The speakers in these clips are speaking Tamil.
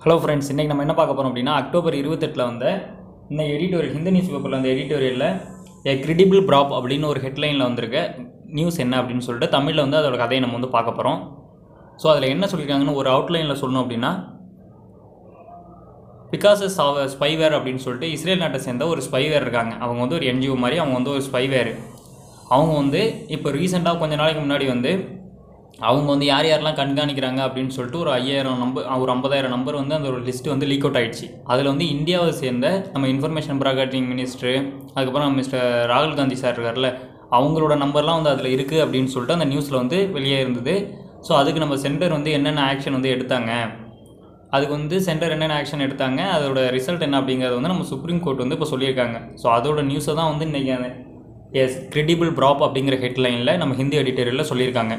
ஹலோ ஃப்ரெண்ட்ஸ், இன்றைக்கி நம்ம என்ன பார்க்க போகிறோம் அப்படின்னா அக்டோபர் 28 வந்த இந்த எடிட்டோரியல் ஹிந்து நியூஸ் பேப்பரில் அந்த எடிட்டோரியலில் ஏ கிரெடிபிள் ப்ராப் அப்படின்னு ஒரு ஹெட்லைனில் வந்திருக்க நியூஸ் என்ன அப்படின்னு சொல்லிட்டு தமிழில் வந்து அதோட கதையை நம்ம வந்து பார்க்க போகிறோம். ஸோ அதில் என்ன சொல்லியிருக்காங்கன்னு ஒரு அவுட்லைனில் சொல்லணும் அப்படின்னா, பிகாசஸ் ஆஃப் ஸ்பைவேர் அப்படின்னு சொல்லிட்டு இஸ்ரேல் நாட்டை சேர்ந்த ஒரு ஸ்பைவேர் இருக்காங்க. அவங்க வந்து ஒரு என்ஜிஓ மாதிரி, அவங்க வந்து ஒரு ஸ்பைவேர். அவங்க வந்து இப்போ ரீசெண்டாக கொஞ்சம் நாளைக்கு முன்னாடி வந்து அவங்க வந்து யார் யாரெல்லாம் கண்காணிக்கிறாங்க அப்படின்னு சொல்லிட்டு ஒரு 5000 நம்பர், ஒரு 50,000 நம்பர் வந்து அந்த ஒரு லிஸ்ட்டு வந்து லீக் அவுட் ஆகிடுச்சு. அதில் வந்து இந்தியாவை சேர்ந்த நம்ம இன்ஃபர்மேஷன் ப்ராட்காஸ்டிங் மினிஸ்டர், அதுக்கப்புறம் மிஸ்டர் ராகுல் காந்தி சார் இருக்கார்ல, அவங்களோட நம்பர்லாம் வந்து அதில் இருக்குது அப்படின்னு சொல்லிட்டு அந்த நியூஸில் வந்து வெளியே இருந்தது. ஸோ அதுக்கு நம்ம சென்டர் வந்து என்னென்ன ஆக்ஷன் வந்து எடுத்தாங்க, அதுக்கு வந்து சென்டர் என்னென்ன ஆக்ஷன் எடுத்தாங்க, அதோட ரிசல்ட் என்ன அப்படிங்கிறது வந்து நம்ம சுப்ரீம் கோர்ட் வந்து இப்போ சொல்லியிருக்காங்க. ஸோ அதோட நியூஸை தான் வந்து இன்றைக்கி எஸ் கிரெடிபிள் ப்ராப் அப்படிங்கிற ஹெட்லைனில் நம்ம ஹிந்தி எடிட்டோரியலில் சொல்லியிருக்காங்க.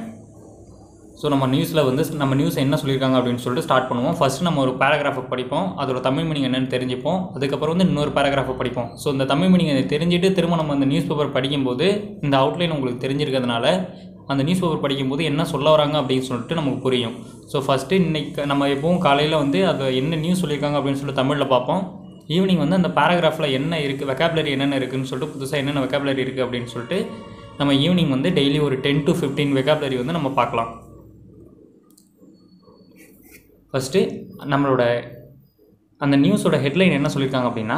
ஸோ நம்ம நியூஸ் என்ன சொல்லியிருக்காங்க அப்படின்னு சொல்லிட்டு ஸ்டார்ட் பண்ணுவோம். ஃபஸ்ட்டு நம்ம ஒரு பேராகிராஃபை படிப்போம், அதோட தமிழ் மீனிங் என்னென்னு தெரிஞ்சுப்போம். அதுக்கப்புறம் வந்து இன்னொரு பேராகிராஃபை படிப்போம். ஸோ இந்த தமிழ் மீனிங் தெரிஞ்சுட்டு திரும்ப நம்ம அந்த நியூஸ் பேப்பர் படிக்கும்போது இந்த அவுட்லைன் உங்களுக்கு தெரிஞ்சிருக்கிறதுனால அந்த நியூஸ் பேப்பர் படிக்கும்போது என்ன சொல்ல வராங்க அப்படின்னு சொல்லிட்டு நமக்கு புரியும். ஸோ ஃபஸ்ட்டு இன்றைக்கி நம்ம எப்பவும் காலையில் வந்து அதை என்ன நியூஸ் சொல்லியிருக்காங்க அப்படின்னு சொல்லிட்டு தமிழில் பார்ப்போம். ஈவினிங் வந்து அந்த பேராகிராஃபில் என்ன இருக்குது, வெக்காபுலரி என்னென்ன இருக்குதுன்னு சொல்லிட்டு புதுசாக என்னென்ன வெக்காபுலரி இருக்குது அப்படின்னு சொல்லிட்டு நம்ம ஈவினிங் வந்து டெய்லி ஒரு 10 to 15 வெக்காபுலரி வந்து நம்ம பார்க்கலாம். ஃபஸ்ட்டு நம்மளோட அந்த நியூஸோட ஹெட்லைன் என்ன சொல்லியிருக்காங்க அப்படின்னா,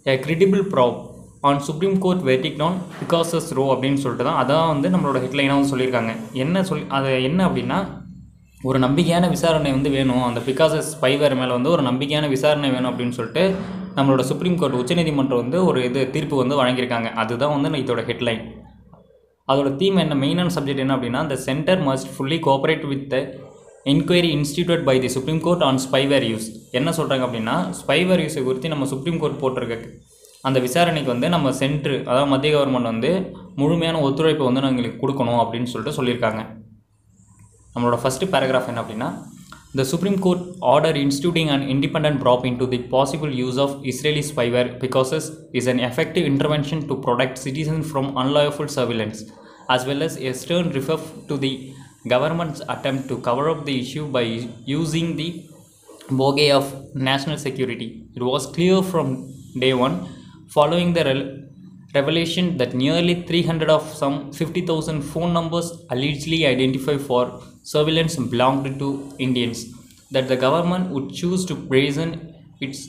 a credible probe on Supreme Court verdict on Pegasus row அப்படின்னு சொல்லிட்டு தான் அதான் வந்து நம்மளோட ஹெட்லைனாக வந்து சொல்லியிருக்காங்க. அது என்ன அப்படின்னா, ஒரு நம்பிக்கையான விசாரணை வந்து வேணும், அந்த பிகாசஸ் ஸ்பைவேர் மேலே வந்து ஒரு நம்பிக்கையான விசாரணை வேணும் அப்படின்னு சொல்லிட்டு நம்மளோட சுப்ரீம் கோர்ட் உச்சநீதிமன்றம் வந்து ஒரு தீர்ப்பு வந்து வழங்கியிருக்காங்க. அதுதான் வந்து இதோட ஹெட்லைன். அதோட தீம் என்ன, மெயினான சப்ஜெக்ட் என்ன அப்படின்னா, the centre must fully cooperate with the enquiry institute by the Supreme Court on spyware use. என்ன சொல்கிறாங்க அப்படின்னா, ஸ்பைவேர் யூஸை குறித்து நம்ம சுப்ரீம் கோர்ட் போட்டிருக்க அந்த விசாரணைக்கு வந்து நம்ம சென்ட்ரு, அதாவது மத்திய கவர்மெண்ட் வந்து முழுமையான ஒத்துழைப்பு வந்து எங்களுக்கு கொடுக்கணும் அப்படின்னு சொல்லிட்டு சொல்லியிருக்காங்க. நம்மளோட ஃபஸ்ட்டு பேராகிராஃப் என்ன அப்படின்னா, the Supreme Court order instituting and independent probe in to the possible use of Israeli spyware Pegasus is an effective intervention to protect citizen from unlawful surveillance as well as a stern rebuff to the government's attempt to cover up the issue by using the bouquet of national security. It was clear from day one, following the revelation that nearly 300 of some 50,000 phone numbers allegedly identified for surveillance belonged to Indians, that the government would choose to brazen its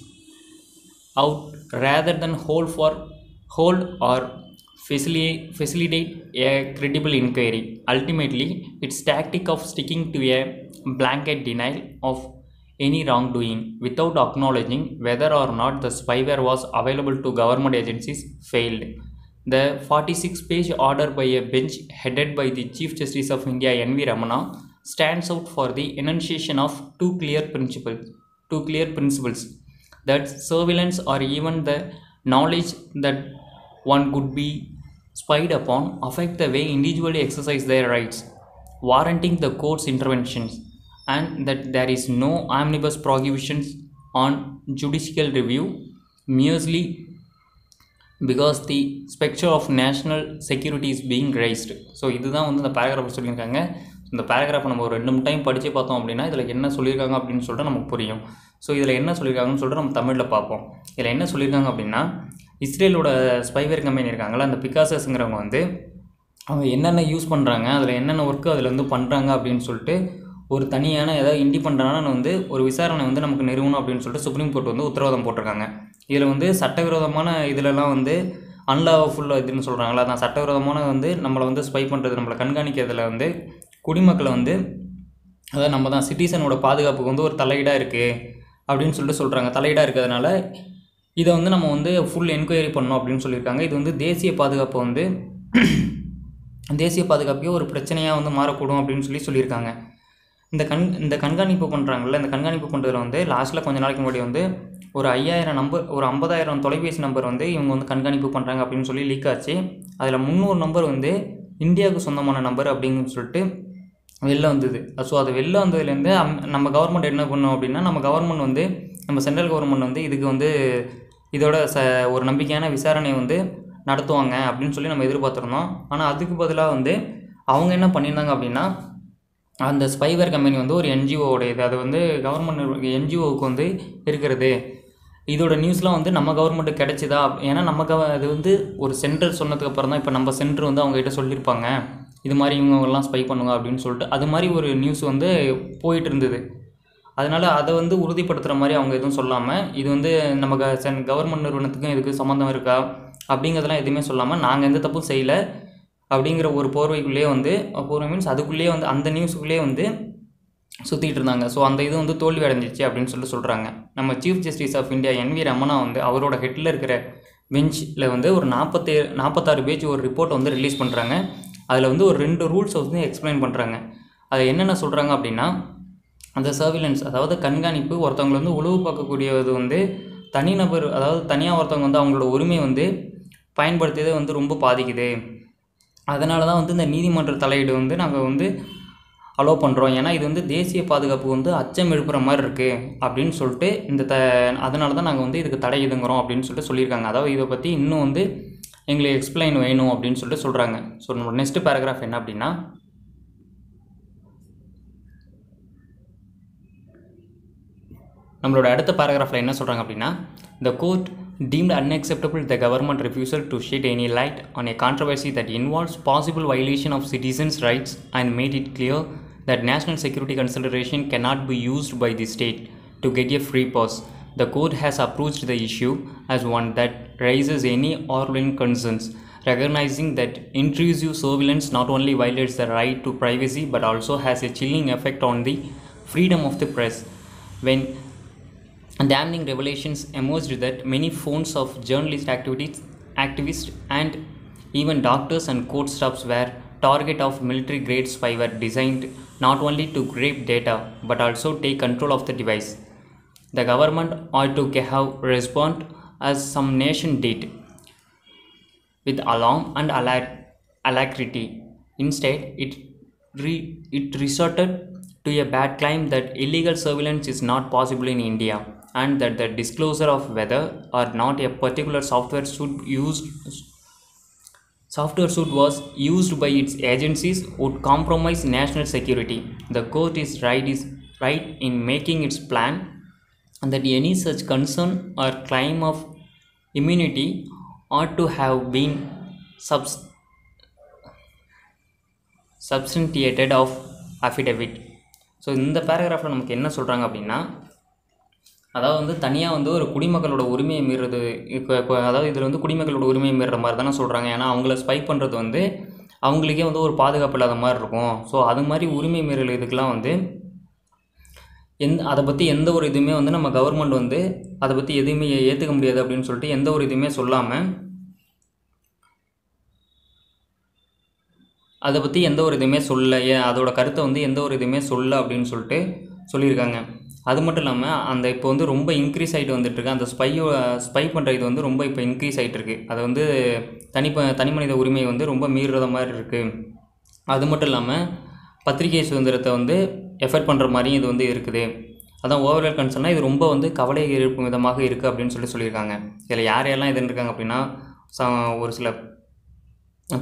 out rather than hold or facilitate a credible inquiry. Ultimately, its tactic of sticking to a blanket denial of any wrongdoing without acknowledging whether or not the spyware was available to government agencies failed. The 46-page order by a bench headed by the Chief Justice of India N.V. Ramana stands out for the enunciation of two clear principles, that surveillance or even the knowledge that one could be spied upon affect the way individually exercise their rights, warranting the court's interventions, and that there is no omnibus prohibitions on judicial review merely because the spectre of national security is being raised. So இதுதான் வந்து இந்த பேராகிராஃப் சொல்லியிருக்காங்க. இந்த பேராகிராஃபை நம்ம ஒரு 2 டைம் படித்து பார்த்தோம் அப்படின்னா இதில் என்ன சொல்லியிருக்காங்க அப்படின்னு சொல்லிட்டு நமக்கு புரியும். ஸோ இதில் என்ன சொல்லியிருக்காங்கன்னு சொல்லிட்டு நம்ம தமிழில் பார்ப்போம். இதில் என்ன சொல்லியிருக்காங்க அப்படின்னா, இஸ்ரேலோட ஸ்பைவேர் கம்பெனி இருக்காங்களா, அந்த பிகாசஸ்ங்கிறவங்க வந்து அவங்க என்னென்ன யூஸ் பண்ணுறாங்க, அதில் என்னென்ன ஒர்க்கு அதில் வந்து பண்ணுறாங்க அப்படின்னு சொல்லிட்டு ஒரு தனியான ஏதாவது இண்டிபெண்டண்டான வந்து ஒரு விசாரணை வந்து நமக்கு நிறுவனம் அப்படின்னு சொல்லிட்டு சுப்ரீம் கோர்ட் வந்து உத்தரவாதம் போட்டிருக்காங்க. இதில் வந்து சட்டவிரோதமான இதிலெல்லாம் வந்து அன்லாஃபுல் இதுன்னு சொல்கிறாங்களா, அதான் சட்டவிரோதமான வந்து நம்மளை வந்து ஸ்பை பண்ணுறது, நம்மளை கண்காணிக்கிறதுல வந்து குடிமக்களை வந்து அதாவது நம்ம தான் சிட்டிசனோட பாதுகாப்புக்கு வந்து ஒரு தலையீடாக இருக்குது அப்படின்னு சொல்லிட்டு சொல்கிறாங்க. தலையீடாக இருக்கிறதுனால இதை வந்து நம்ம வந்து ஃபுல் என்கொயரி பண்ணணும் அப்படின்னு சொல்லியிருக்காங்க. இது வந்து தேசிய பாதுகாப்பையோ ஒரு பிரச்சனையாக வந்து மாறக்கூடும் அப்படின்னு சொல்லியிருக்காங்க. இந்த கண்காணிப்பு பண்ணுறாங்கல்ல, இந்த கண்காணிப்பு பண்ணுறதுல வந்து லாஸ்ட்டில் கொஞ்ச நாளைக்கு முன்னாடி வந்து ஒரு 5000 நம்பர், ஒரு 50,000 தொலைபேசி நம்பர் வந்து இவங்க வந்து கண்காணிப்பு பண்ணுறாங்க அப்படின்னு சொல்லி லீக் ஆச்சு. அதில் 300 நம்பர் வந்து இந்தியாவுக்கு சொந்தமான நம்பர் அப்படின்னு சொல்லிட்டு வெளில வந்தது. ஸோ அது வெளில வந்ததுலேருந்து நம்ம கவர்மெண்ட் என்ன பண்ணோம் அப்படின்னா, நம்ம சென்ட்ரல் கவர்மெண்ட் வந்து இதுக்கு வந்து இதோட ஒரு நம்பிக்கையான விசாரணை வந்து நடத்துவாங்க அப்படின்னு சொல்லி நம்ம எதிர்பார்த்துருந்தோம். ஆனால் அதுக்கு பதிலாக வந்து அவங்க என்ன பண்ணியிருந்தாங்க அப்படின்னா, அந்த ஸ்பைவேர் கம்பெனி வந்து ஒரு என்ஜிஓவோட இது, அது வந்து கவர்மெண்ட் என்ஜிஓவுக்கு வந்து இருக்கிறது. இதோட நியூஸ்லாம் வந்து நம்ம கவர்மெண்ட்டுக்கு கிடைச்சிதா? ஏன்னா அது வந்து ஒரு சென்டர் சொன்னதுக்கப்புறம் தான் இப்போ நம்ம சென்டர் வந்து அவங்ககிட்ட சொல்லியிருப்பாங்க இது மாதிரி இவங்கெல்லாம் ஸ்பை பண்ணுங்க அப்படின்னு சொல்லிட்டு. அது மாதிரி ஒரு நியூஸ் வந்து போயிட்டு இருந்தது. அதனால் அதை வந்து உறுதிப்படுத்துகிற மாதிரி அவங்க எதுவும் சொல்லாமல், இது வந்து நம்ம கவர்மெண்ட் நிறுவனத்துக்கும் இதுக்கு சம்மந்தம் இருக்கா அப்படிங்கிறதெல்லாம் எதுவுமே சொல்லாமல், நாங்கள் எந்த தப்பும் செய்யலை அப்படிங்கிற ஒரு போர்வைக்குள்ளேயே வந்து, போர்வை மீன்ஸ் அதுக்குள்ளேயே வந்து அந்த நியூஸுக்குள்ளேயே வந்து சுற்றிட்டு இருந்தாங்க. ஸோ அந்த இது வந்து தோல்வி அடைஞ்சிச்சு அப்படின்னு சொல்கிறாங்க. நம்ம chief justice of India NV Ramana வந்து அவரோட ஹெட்டில் இருக்கிற பெஞ்சில் வந்து ஒரு 46 பேஜ் ஒரு ரிப்போர்ட் வந்து ரிலீஸ் பண்ணுறாங்க. அதில் வந்து ஒரு 2 ரூல்ஸை வந்து எக்ஸ்பிளைன் பண்ணுறாங்க. அதை என்னென்ன சொல்கிறாங்க அப்படின்னா, அந்த சர்விலன்ஸ், அதாவது கண்காணிப்பு, ஒருத்தவங்களை வந்து உளவு பார்க்கக்கூடியது வந்து தனிநபர், அதாவது தனியாக ஒருத்தவங்க வந்து அவங்களோட உரிமையை வந்து பயன்படுத்தியதை வந்து ரொம்ப பாதிக்குது. அதனால தான் வந்து இந்த நீதிமன்ற தலையீடு வந்து நாங்கள் வந்து அலோவ் பண்ணுறோம். ஏன்னா இது வந்து தேசிய பாதுகாப்பு வந்து அச்சம் எழுப்புகிற மாதிரி இருக்குது அப்படின்னு சொல்லிட்டு அதனால தான் நாங்கள் வந்து இதுக்கு தடை இதுங்கிறோம் அப்படின்னு சொல்லிட்டு சொல்லியிருக்காங்க. அதாவது இதை பற்றி இன்னும் வந்து எங்களுக்கு எக்ஸ்பிளைன் வேணும் அப்படின்னு சொல்லிட்டு சொல்கிறாங்க. ஸோ நம்ம நெக்ஸ்ட் பேராகிராஃப் என்ன அப்படின்னா, நம்மளோட அடுத்த பேராகிராஃபில் என்ன சொல்கிறாங்க அப்படின்னா, the court deemed unacceptable the government refusal to shed any light on a controversy that involves possible violation of citizens' rights and made it clear that national security consideration cannot be used by the state to get a free pass. The court has approached the issue as one that raises any Orwellian concerns, recognizing that intrusive surveillance not only violates the right to privacy but also has a chilling effect on the freedom of the press. When damning revelations emerged that many phones of activists and even doctors and court staffs were target of military grade spyware designed not only to grab data but also take control of the device. The government ought to have responded as some nation did, with alarm and alacrity. Instead, it resorted to a bad claim that illegal surveillance is not possible in India, and that the disclosure of whether or not a particular software suite was used by its agencies would compromise national security. The court is right in making its plan that any such concern or claim of immunity ought to have been substantiated of affidavit. So இந்த பேராகிராஃபில் நமக்கு என்ன சொல்கிறாங்க அப்படின்னா, அதாவது வந்து தனியாக வந்து ஒரு குடிமக்களோட உரிமையை மீறுறது, அதாவது இதில் வந்து குடிமக்களோட உரிமையை மீறுற மாதிரி தானே சொல்கிறாங்க. ஏன்னா அவங்கள ஸ்பை பண்ணுறது வந்து அவங்களுக்கே வந்து ஒரு பாதுகாப்பு இல்லாத மாதிரி இருக்கும். ஸோ அது மாதிரி உரிமை மீறல் இதுக்கெலாம் வந்து அதை பற்றி எந்த ஒரு இதுவுமே வந்து நம்ம கவர்மெண்ட் வந்து அதை பற்றி எதுவுமே ஏற்றுக்க முடியாது அப்படின்னு சொல்லிட்டு எந்த ஒரு இதுவுமே சொல்லாமல், அதை பற்றி எந்த ஒரு இதுவுமே அதோட கருத்தை வந்து எந்த ஒரு இதுவுமே அப்படின்னு சொல்லிட்டு சொல்லியிருக்காங்க. அது மட்டும் இல்லாமல் இப்போ வந்து ரொம்ப இன்க்ரீஸ் ஆகிட்டு வந்துட்டுருக்கு. அந்த ஸ்பை பண்ணுற இது வந்து ரொம்ப இப்போ இன்க்ரீஸ் ஆகிட்டுருக்கு. அது வந்து தனி மனித உரிமை வந்து ரொம்ப மீறுற மாதிரி இருக்குது. அது மட்டும் இல்லாமல் பத்திரிகை சுதந்திரத்தை வந்து எஃபெக்ட் பண்ணுற மாதிரியும் இது வந்து இருக்குது. அதான் ஓவரால் கன்சர்னாக இது ரொம்ப வந்து கவலை எழுப்பும் விதமாக இருக்குது அப்படின்னு சொல்லியிருக்காங்க. இதில் யாரெல்லாம் இது இருக்காங்க அப்படின்னா, ஒரு சில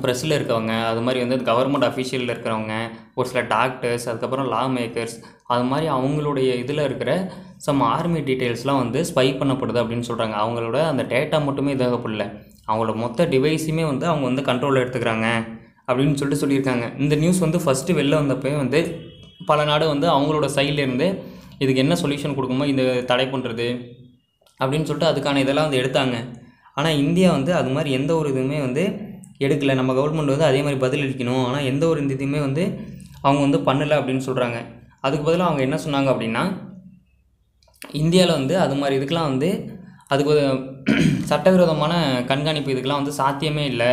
ப்ரெஸ்ஸில் இருக்கவங்க, அது மாதிரி வந்து கவர்மெண்ட் அஃபீஷியலில் இருக்கிறவங்க, ஒரு சில டாக்டர்ஸ், அதுக்கப்புறம் லா மேக்கர்ஸ், அது மாதிரி அவங்களுடைய இதில் இருக்கிற சம் ஆர்மி டீட்டெயில்ஸ்லாம் வந்து ஸ்பை பண்ணப்படுது அப்படின்னு சொல்கிறாங்க. அவங்களோட அந்த டேட்டா மட்டுமே இதாகப்படல, அவங்களோட மொத்த டிவைஸுமே வந்து அவங்க வந்து கண்ட்ரோலில் எடுத்துக்கிறாங்க அப்படின்னு சொல்லியிருக்காங்க. இந்த நியூஸ் வந்து ஃபஸ்ட்டு வெளில வந்தப்போ வந்து பல நாடு வந்து அவங்களோட சைட்லேருந்து இதுக்கு என்ன சொல்யூஷன் கொடுக்குமோ இந்த தடை பண்ணுறது அப்படின்னு சொல்லிட்டு அதுக்கான இதெல்லாம் வந்து எடுத்தாங்க. ஆனால் இந்தியா வந்து அது மாதிரி எந்த ஒரு இதுவுமே வந்து எடுக்கலை. நம்ம கவர்மெண்ட் வந்து அதே மாதிரி பதில் அளிக்கணும், ஆனால் எந்த ஒரு இதுவுமே வந்து அவங்க வந்து பண்ணலை அப்படின்னு சொல்கிறாங்க. அதுக்கு பதிலாக அவங்க என்ன சொன்னாங்க அப்படின்னா, இந்தியாவில் வந்து அது மாதிரி இதுக்கெலாம் வந்து அதுக்கு சட்டவிரோதமான கண்காணிப்பு இதுக்கெலாம் வந்து சாத்தியமே இல்லை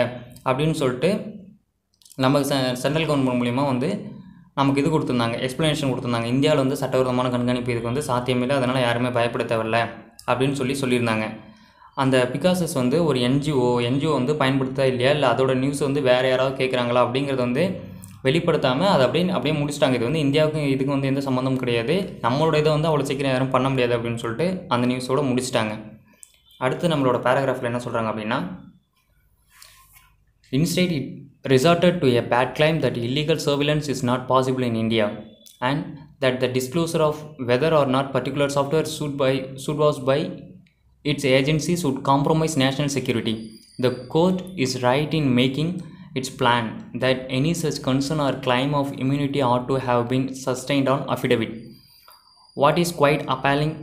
அப்படின்னு சொல்லிட்டு நமக்கு சென்ட்ரல் கவர்மெண்ட் மூலிமா வந்து நமக்கு இது கொடுத்துருந்தாங்க, எக்ஸ்ப்ளனேஷன் கொடுத்துருந்தாங்க. இந்தியாவில் வந்து சட்டவிரோதமான கண்காணிப்பு இதுக்கு வந்து சாத்தியமில்லை, அதனால் யாருமே பயப்பட தேவையில்லை அப்படின்னு சொல்லியிருந்தாங்க. அந்த பிகாசஸ் வந்து ஒரு என்ஜிஓ வந்து பயன்படுத்தா இல்லையா, இல்லை அதோட நியூஸ் வந்து வேறு யாராவது கேட்குறாங்களா அப்படிங்கிறத வந்து வெளிப்படுத்தாமல் அதை அப்படியே முடிச்சிட்டாங்க. இது வந்து இந்தியாவுக்கும் இதுக்கு வந்து எந்த சம்மந்தமும் கிடையாது, நம்மளோட இதை வந்து அவ்வளோ சீக்கிரம் யாரும் பண்ண முடியாது அப்படின்னு சொல்லிட்டு அந்த நியூஸோடு முடிச்சிட்டாங்க. அடுத்து நம்மளோட பேராகிராஃபில் என்ன சொல்கிறாங்க அப்படின்னா, Instead, it resorted to a bad claim that illegal surveillance is not possible in India, and that the disclosure of whether or not particular software should was by its agencies would compromise national security. The court is right in making its plan that any such concern or claim of immunity ought to have been sustained on affidavit. What is quite appalling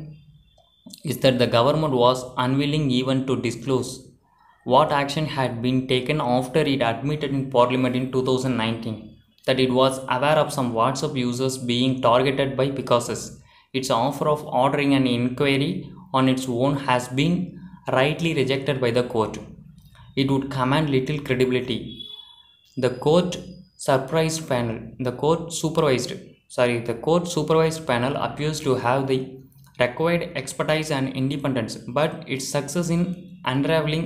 is that the government was unwilling even to disclose what action had been taken after it admitted in Parliament in 2019 that it was aware of some WhatsApp users being targeted by Pegasus. Its offer of ordering an inquiry on its own has been rightly rejected by the court. It would command little credibility. The court supervised panel appears to have the required expertise and independence, but its success in unraveling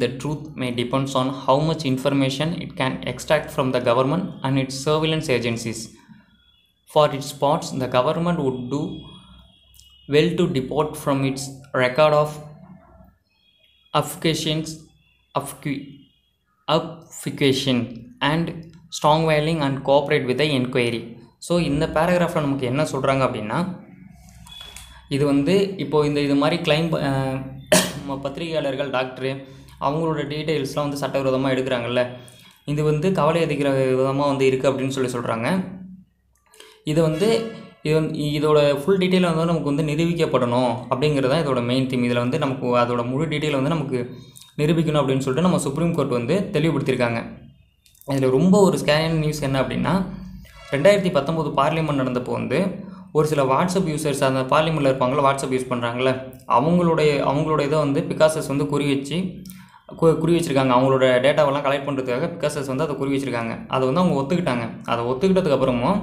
the truth may depend on how much information it can extract from the government and its surveillance agencies. For its parts, the government would do well to depart from its record of obfuscation and strong-wailing and cooperate with the inquiry. So இந்த பேராகிராஃபில் நமக்கு என்ன சொல்கிறாங்க அப்படின்னா, இது வந்து இப்போது இது மாதிரி கிளைம் பத்திரிகையாளர்கள் டாக்டரு அவங்களோட டீட்டெயில்ஸ்லாம் வந்து சட்டவிரோதமாக எடுக்கிறாங்கல்ல, இது வந்து கவலை அதிக்கிற விதமாக வந்து இருக்குது அப்படின்னு சொல்கிறாங்க. இதோட ஃபுல் டீட்டெயில் வந்து நமக்கு வந்து நிரூபிக்கப்படணும் அப்படிங்கிறது தான் இதோட மெயின் தீம். இதில் வந்து நமக்கு அதோட முழு டீட்டெயில் வந்து நமக்கு நிரூபிக்கணும் அப்படின்னு சொல்லிட்டு நம்ம சுப்ரீம் கோர்ட் வந்து தெளிவுபடுத்தியிருக்காங்க. இதில் ரொம்ப ஒரு ஸ்கேரியான நியூஸ் என்ன அப்படின்னா, 2019 பார்லிமெண்ட் நடந்தப்போ வந்து ஒரு சில வாட்ஸ்அப் யூசர்ஸ், அந்த பார்லிமெண்ட்டில் இருப்பாங்கள வாட்ஸ்அப் யூஸ் பண்ணுறாங்களே, அவங்களோட இதை வந்து பிகாசஸ் வந்து குறி வச்சுருக்காங்க. அவங்களோட டேட்டாவெல்லாம் கலெக்ட் பண்ணுறதுக்காக பிகாசஸ் வந்து அதை குறி வச்சுருக்காங்க. அதை வந்து அவங்க ஒத்துக்கிட்டாங்க. அதை ஒத்துக்கிட்டதுக்கப்புறமும்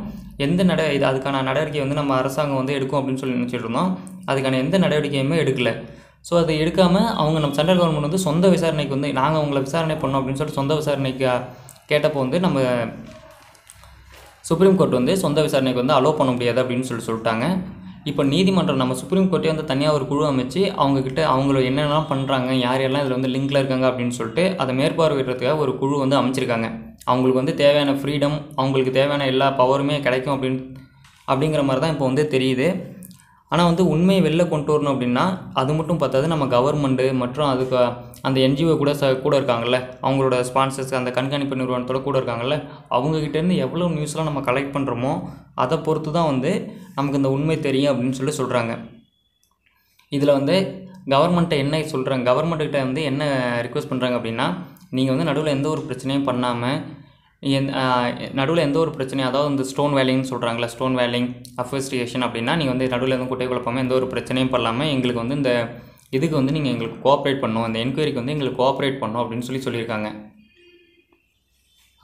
அதுக்கான நடவடிக்கை வந்து நம்ம அரசாங்கம் வந்து எடுக்கும் அப்படின்னு சொல்லி நினச்சிட்டு இருந்தோம். அதுக்கான எந்த நடவடிக்கையுமே எடுக்கலை. ஸோ அதை எடுக்காமல் அவங்க நம்ம சென்ட்ரல் கவர்மெண்ட் வந்து சொந்த விசாரணைக்கு வந்து நாங்கள் அவங்கள விசாரணை பண்ணோம் அப்படின்னு சொல்லிட்டு சொந்த விசாரணைக்கு கேட்டப்போ வந்து நம்ம சுப்ரீம் கோர்ட் வந்து சொந்த விசாரணைக்கு வந்து அலோவ் பண்ண முடியாது அப்படின்னு சொல்லிட்டாங்க. இப்போ நீதிமன்றம் நம்ம சுப்ரீம் கோர்ட்டே வந்து தனியாக ஒரு குழு அமைச்சு அவங்கக்கிட்ட அவங்கள என்னென்னலாம் பண்ணுறாங்க, யாரெல்லாம் இதில் வந்து லிங்கில் இருக்காங்க அப்படின்னு சொல்லிட்டு அதை மேற்பார்வையிடுறதுக்காக ஒரு குழு வந்து அமைச்சிருக்காங்க. அவங்களுக்கு வந்து தேவையான ஃப்ரீடம், அவங்களுக்கு தேவையான எல்லா பவருமே கிடைக்கும் அப்படிங்கிற மாதிரி தான் இப்போ வந்து தெரியுது. ஆனால் வந்து உண்மையை வெளில கொண்டு வரணும் அப்படின்னா அது மட்டும் பார்த்தாது, நம்ம கவர்மெண்ட்டு மற்றும் அதுக்கு அந்த என்ஜிஓ கூட இருக்காங்கள்ல, அவங்களோட ஸ்பான்சர்ஸ், அந்த கண்காணிப்பு நிறுவனத்தோட கூட இருக்காங்கள்ல, அவங்கக்கிட்டேருந்து எவ்வளோ நியூஸ்லாம் நம்ம கலெக்ட் பண்ணுறோமோ அதை பொறுத்து தான் வந்து நமக்கு இந்த உண்மை தெரியும் அப்படின்னு சொல்கிறாங்க. இதில் வந்து கவர்மெண்ட்டை என்ன சொல்கிறாங்க, கவர்மெண்ட்டுக்கிட்ட வந்து என்ன ரிக்வெஸ்ட் பண்ணுறாங்க அப்படின்னா, நீங்கள் வந்து நடுவில் எந்த ஒரு பிரச்சனையும் பண்ணாமல் நடுவில் எந்த ஒரு பிரச்சனையும், அதாவது இந்த ஸ்டோன் வேலிங்னு சொல்கிறாங்களே, ஸ்டோன் வேலிங் அஃபெஸ்டிகேஷன் அப்படின்னா, நீங்கள் வந்து நடுவில் எதுவும் குட்டை குழப்பாமல் எந்த ஒரு பிரச்சனையும் பண்ணாமல் எங்களுக்கு வந்து இந்த இதுக்கு வந்து நீங்கள் எங்களுக்கு கோஆப்ரேட் பண்ணணும், அந்த என்கொயரிக்கு வந்து எங்களுக்கு கோஆப்ரேட் பண்ணணும் அப்படின்னு சொல்லியிருக்காங்க.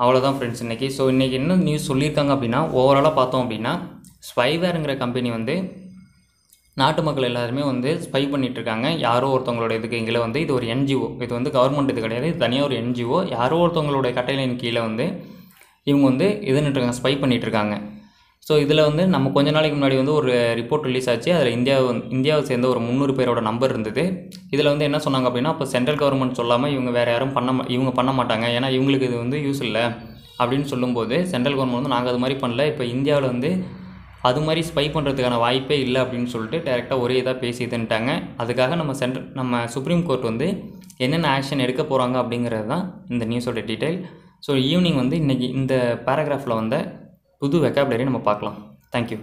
அவ்வளோதான் ஃப்ரெண்ட்ஸ் இன்றைக்கி. ஸோ இன்றைக்கி என்ன நியூஸ் சொல்லியிருக்காங்க அப்படின்னா, ஓவராலாக பார்த்தோம் அப்படின்னா, ஸ்பைவேருங்கிற கம்பெனி வந்து நாட்டு மக்கள் எல்லாருமே வந்து ஸ்பை பண்ணிகிட்ருக்காங்க. யாரோ ஒருத்தவங்களோட இதுக்கு கீழே வந்து இது ஒரு என்ஜிஓ, இது வந்து கவர்மெண்ட் இது கிடையாது, இது தனியாக ஒரு என்ஜிஓ, யாரோ ஒருத்தவங்களோட கட்டளையின் கீழே வந்து இவங்க வந்து இதுன்னுட்ருக்காங்க, ஸ்பை பண்ணிகிட்ருக்காங்க. ஸோ இதில் வந்து நம்ம கொஞ்ச நாளைக்கு முன்னாடி வந்து ஒரு ரிப்போர்ட் ரிலீஸ் ஆச்சு. அதில் இந்தியாவை சேர்ந்த ஒரு 300 பேரோட நம்பர் இருந்தது. இதில் வந்து என்ன சொன்னாங்க அப்படின்னா, இப்போ சென்ட்ரல் கவர்மெண்ட் சொல்லாமல் இவங்க வேறு யாரும் இவங்க பண்ண மாட்டாங்க, ஏன்னா இவங்களுக்கு இது வந்து யூஸ் இல்லை அப்படின்னு சொல்லும்போது சென்ட்ரல் கவர்மெண்ட் வந்து நாங்கள் அது மாதிரி பண்ணல, இப்போ இந்தியாவில் வந்து அது மாதிரி ஸ்பை பண்ணுறதுக்கான வாய்ப்பே இல்லை அப்படின்னு சொல்லிட்டு டேரெக்டாக ஒரே இதாக பேசிட்டுன்ட்டாங்க. அதுக்காக நம்ம சுப்ரீம் கோர்ட் வந்து என்னென்ன ஆக்ஷன் எடுக்க போகிறாங்க அப்படிங்கிறது தான் இந்த நியூஸோட டீட்டெயில். ஸோ ஈவினிங் வந்து இன்றைக்கி இந்த பேராகிராஃபில் வந்த புது வெக்காபுலரி நம்ம பார்க்கலாம். தேங்க்யூ.